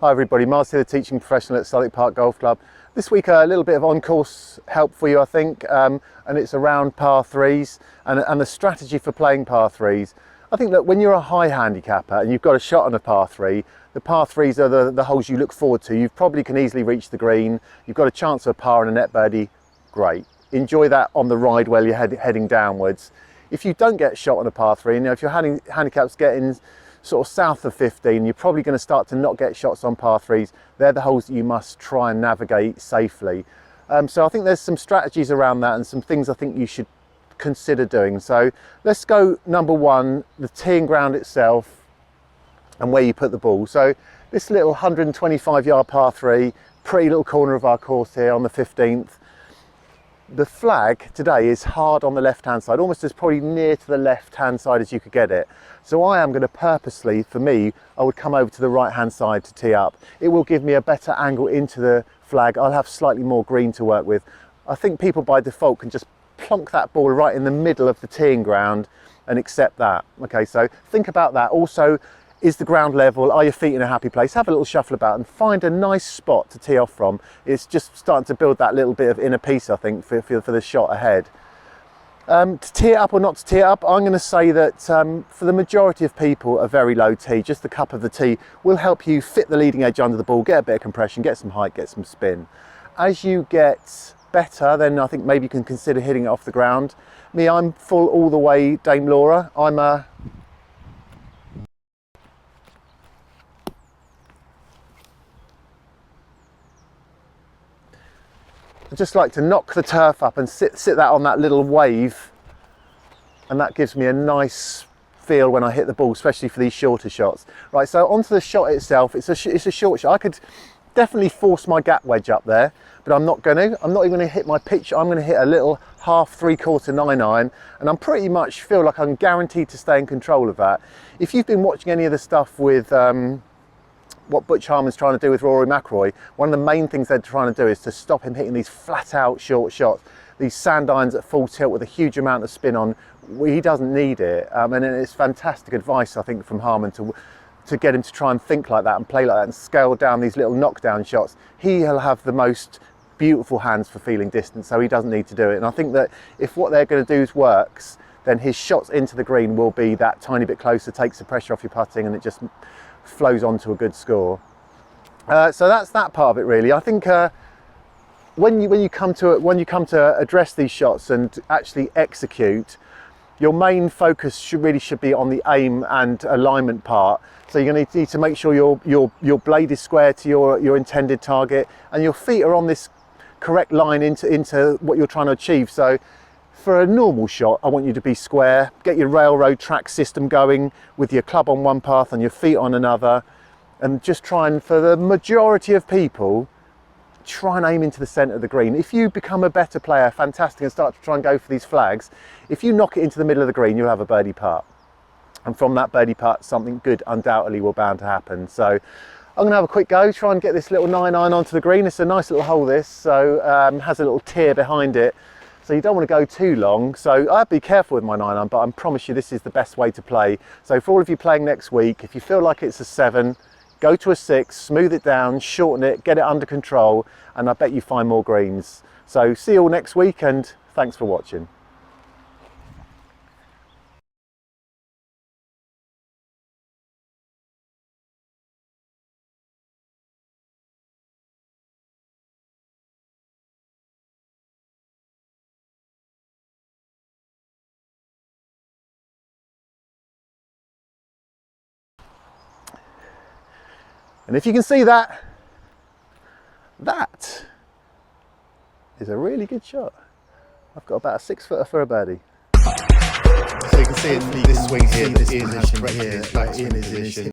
Hi everybody, Mars here, the teaching professional at Southwick Park Golf Club. This week a little bit of on-course help for you I think, and it's around par threes and the strategy for playing par threes. I think that when you're a high handicapper and you've got a shot on a par three, the par threes are the holes you look forward to. You probably can easily reach the green, you've got a chance of a par and a net birdie, great. Enjoy that on the ride while you're heading downwards. If you don't get a shot on a par three, if your handicap's getting sort of south of 15, you're probably going to start to not get shots on par threes. They're the holes that you must try and navigate safely. So I think there's some strategies around that and some things I think you should consider doing. So let's go number one, the teeing ground itself and where you put the ball. So this little 125-yard par three, pretty little corner of our course here on the 15th. The flag today is hard on the left-hand side, almost as probably near to the left-hand side as you could get it. So I am going to purposely, for me, I would come over to the right-hand side to tee up. It will give me a better angle into the flag. I'll have slightly more green to work with. I think people by default can just plonk that ball right in the middle of the teeing ground and accept that. Okay, so think about that. Also, is the ground level? Are your feet in a happy place? Have a little shuffle about and find a nice spot to tee off from. It's just starting to build that little bit of inner peace, I think, for the shot ahead. To tee it up or not to tee it up, I'm going to say that for the majority of people, a very low tee, just the cup of the tee, will help you fit the leading edge under the ball, get a bit of compression, get some height, get some spin. As you get better, then I think maybe you can consider hitting it off the ground. Me, I'm full all the way Dame Laura. I just like to knock the turf up and sit that on that little wave, and that gives me a nice feel when I hit the ball, especially for these shorter shots. Right, so onto the shot itself. It's a short shot. I could definitely force my gap wedge up there, but I'm not going to. I'm not even going to hit my pitch. I'm going to hit a little half, three-quarter 9-iron, and I'm pretty much feel like I'm guaranteed to stay in control of that. If you've been watching any of the stuff with what Butch Harmon's trying to do with Rory McIlroy, one of the main things they're trying to do is to stop him hitting these flat out short shots, these sand irons at full tilt with a huge amount of spin on. He doesn't need it, and it's fantastic advice I think from Harmon to get him to try and think like that and play like that and scale down these little knockdown shots. He'll have the most beautiful hands for feeling distance, so he doesn't need to do it. And I think that if what they're going to do works, then his shots into the green will be that tiny bit closer, takes the pressure off your putting, and it just flows on to a good score. So that's that part of it really. I think when you come to address these shots and actually execute, your main focus should be on the aim and alignment part. So you're going to need to make sure your blade is square to your intended target, and your feet are on this correct line into what you're trying to achieve. So for a normal shot, I want you to be square, get your railroad track system going with your club on one path and your feet on another, and just try and, for the majority of people, try and aim into the centre of the green. If you become a better player, fantastic, and start to try and go for these flags, if you knock it into the middle of the green, you'll have a birdie putt. And from that birdie putt, something good undoubtedly will bound to happen. So I'm going to have a quick go, try and get this little 9-iron onto the green. It's a nice little hole this, so has a little tier behind it. So you don't want to go too long. So I'd be careful with my 9-iron, but I promise you this is the best way to play. So for all of you playing next week, if you feel like it's a 7, go to a 6, smooth it down, shorten it, get it under control, and I bet you find more greens. So see you all next week, and thanks for watching. And if you can see that, that is a really good shot. I've got about a 6-footer for a birdie. So you can see in this swing here, the position here, back in position.